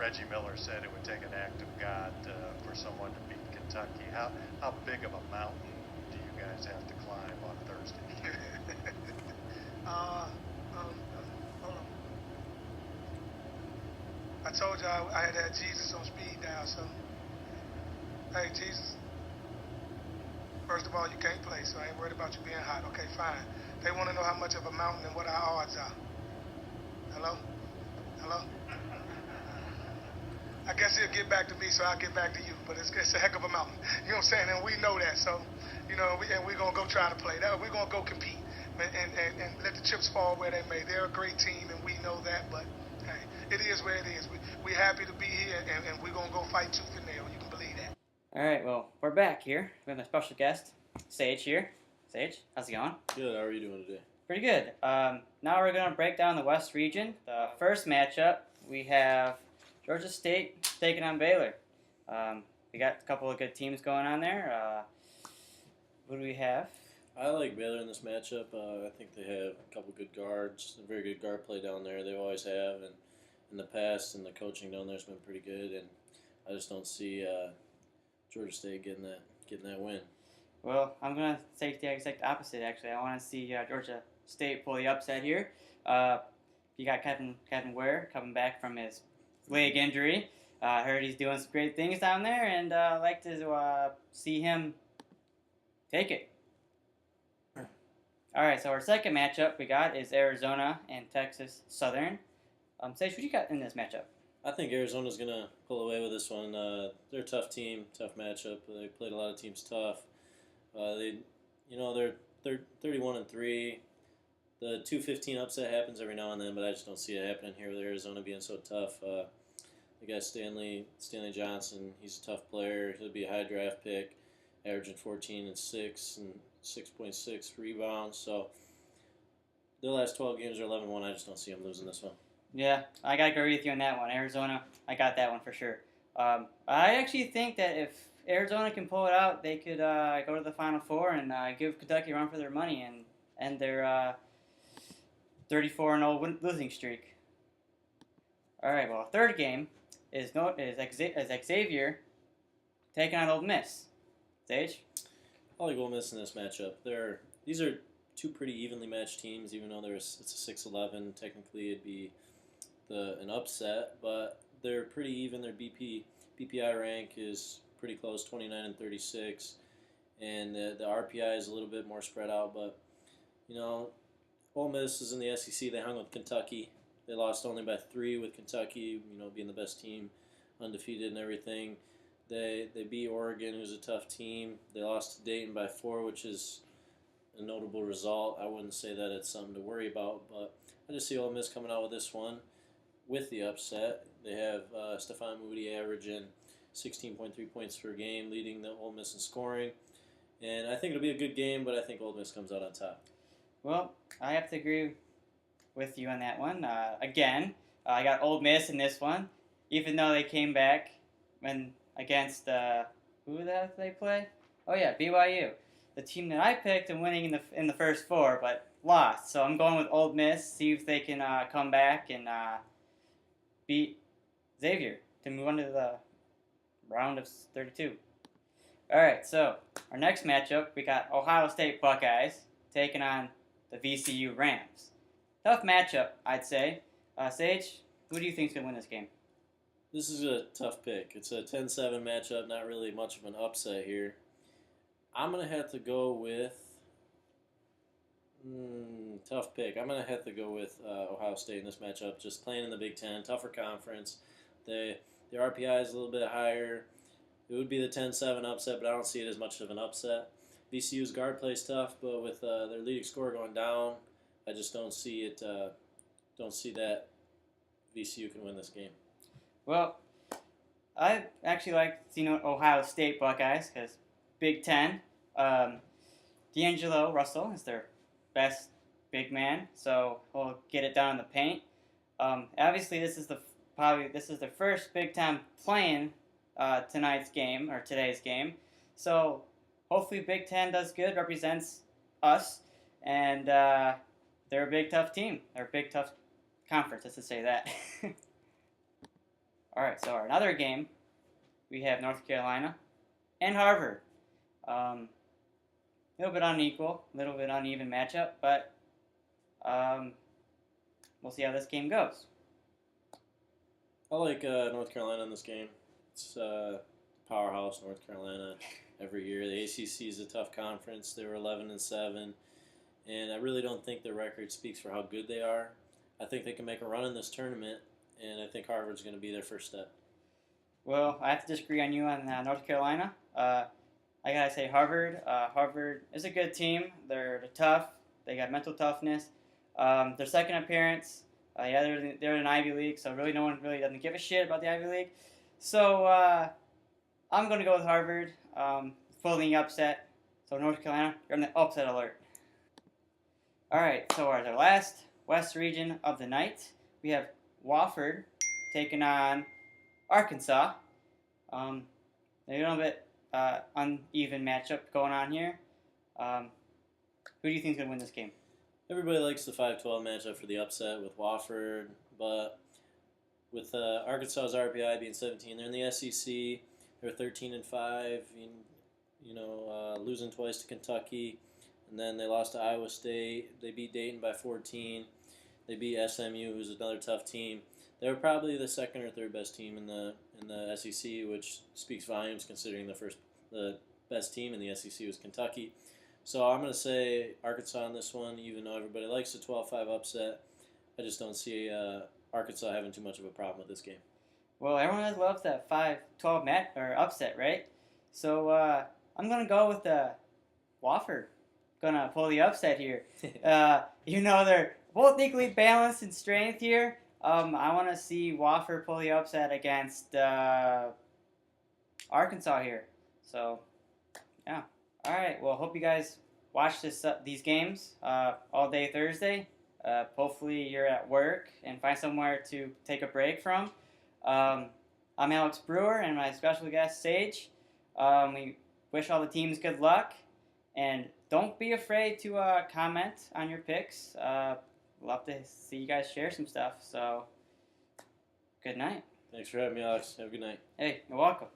Reggie Miller said it would take an act of God for someone to beat Kentucky. How big of a mountain do you guys have to climb on Thursday? uh, hold on. I told you I had Jesus on speed dial, so hey, Jesus. First of all, you can't play, so I ain't worried about you being hot. Okay, fine. They want to know how much of a mountain and what our odds are. Hello? Hello? I guess he'll get back to me, so I'll get back to you. But it's a heck of a mountain. You know what I'm saying? And we know that. So, we're going to go try to play. We're going to go compete and let the chips fall where they may. They're a great team, and we know that. But, hey, it is where it is. We're happy to be here, and we're going to go fight tooth and nail. You can believe that. All right, well, we're back here. We have a special guest, Sage here. Sage, how's it going? Good. How are you doing today? Pretty good. Now we're going to break down the West region. The first matchup, we have Georgia State taking on Baylor. We got a couple of good teams going on there. What do we have? I like Baylor in this matchup. I think they have a couple good guards, a very good guard play down there. They always have, and in the past, and the coaching down there's been pretty good. And I just don't see Georgia State getting that win. Well, I'm going to say the exact opposite, actually. I want to see Georgia State pull the upset here. You got Kevin Ware coming back from his leg injury. I heard he's doing some great things down there, and I'd like to see him take it. All right, so our second matchup we got is Arizona and Texas Southern. Sage, what you got in this matchup? I think Arizona's going to pull away with this one. They're a tough team, tough matchup. They played a lot of teams tough. They're 31-3. The 2-15 upset happens every now and then, but I just don't see it happening here with Arizona being so tough. The guy Stanley Johnson, he's a tough player. He'll be a high draft pick, averaging 14 and 6 and 6.6 rebounds. So their last 12 games are 11-1. I just don't see them losing this one. Yeah, I got to agree with you on that one. Arizona, I got that one for sure. I actually think that if Arizona can pull it out, they could go to the Final Four and give Kentucky a run for their money and end their 34-0 losing streak. All right, well, third game is Xavier taking on Ole Miss. Sage? I like Ole Miss in this matchup. These are two pretty evenly matched teams, even though it's a 6-11. Technically, it'd be an upset, but they're pretty even. Their BPI rank is pretty close, 29 and 36, and the RPI is a little bit more spread out. But Ole Miss is in the SEC. They hung with Kentucky. They lost only by 3 with Kentucky. Being the best team, undefeated and everything. They beat Oregon, who's a tough team. They lost to Dayton by 4, which is a notable result. I wouldn't say that it's something to worry about, but I just see Ole Miss coming out with this one with the upset. They have Stephon Moody averaging 16.3 points per game, leading the Ole Miss in scoring. And I think it'll be a good game, but I think Ole Miss comes out on top. Well, I have to agree with you on that one. Again, I got Ole Miss in this one, even though they came back against who did they play? Oh yeah, BYU, the team that I picked and winning in the first 4, but lost. So I'm going with Ole Miss. See if they can come back and beat Xavier to move on to the round of 32. All right, so our next matchup, we got Ohio State Buckeyes taking on the VCU Rams. Tough matchup, I'd say. Sage, who do you think is going to win this game? This is a tough pick. It's a 10-7 matchup, not really much of an upset here. I'm going to have to go with... tough pick. I'm going to have to go with Ohio State in this matchup, just playing in the Big Ten, tougher conference. The RPI is a little bit higher. It would be the 10-7 upset, but I don't see it as much of an upset. VCU's guard plays tough, but with their leading scorer going down, I just don't see it. Don't see that VCU can win this game. Well, I actually like Ohio State Buckeyes because Big Ten. D'Angelo Russell is their best big man, so he'll get it down in the paint. Obviously, this is the first Big Ten playing today's game. So hopefully Big Ten does good, represents us, and they're a big tough team. They're a big tough conference, let's just say that. All right, so another game, we have North Carolina and Harvard. A little bit unequal, a little bit uneven matchup, but we'll see how this game goes. I like North Carolina in this game. It's powerhouse North Carolina every year. The ACC is a tough conference. They were 11-7, and I really don't think their record speaks for how good they are. I think they can make a run in this tournament, and I think Harvard's going to be their first step. Well, I have to disagree on you on North Carolina. I gotta say Harvard. Harvard is a good team. They're tough. They got mental toughness. Their second appearance, they're in Ivy League, so really no one really doesn't give a shit about the Ivy League. So I'm gonna go with Harvard. Pulling the upset. So North Carolina, you're on the upset alert. All right. So our last West region of the night, we have Wofford taking on Arkansas. A little bit uneven matchup going on here. Who do you think is going to win this game? Everybody likes the 5-12 matchup for the upset with Wofford, but with Arkansas's RPI being 17, they're in the SEC. They're 13-5. Losing twice to Kentucky, and then they lost to Iowa State. They beat Dayton by 14. They beat SMU, who's another tough team. They were probably the second or third best team in the SEC, which speaks volumes considering the best team in the SEC was Kentucky. So I'm going to say Arkansas on this one, even though everybody likes the 12-5 upset. I just don't see Arkansas having too much of a problem with this game. Well, everyone loves that 5-12 upset, right? So I'm going to go with Wofford. Going to pull the upset here. They're both equally balanced in strength here. I want to see Wofford pull the upset against Arkansas here. So, yeah. All right. Well, hope you guys watch these games all day Thursday. Hopefully you're at work and find somewhere to take a break from. I'm Alex Brewer and my special guest, Sage. We wish all the teams good luck. And don't be afraid to comment on your picks. Love to see you guys share some stuff. So, good night. Thanks for having me, Alex. Have a good night. Hey, you're welcome.